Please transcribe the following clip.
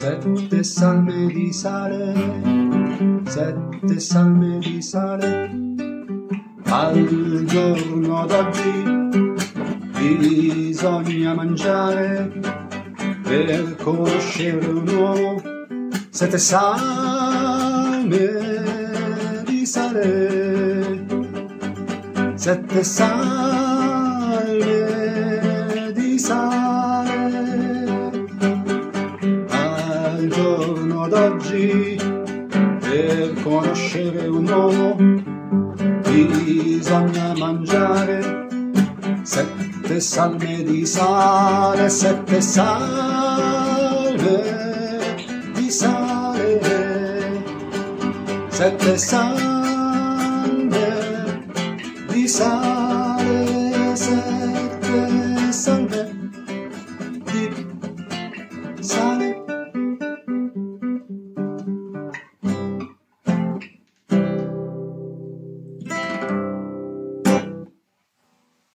Sette salme di sale, sette salme di sale, al giorno d'oggi bisogna mangiare per conoscere un uomo. Sette salme di sale, sette salme di sale, al giorno d'oggi per conoscere un uomo bisogna mangiare sette salme di sale, sette salme di sale, sette salme di sale.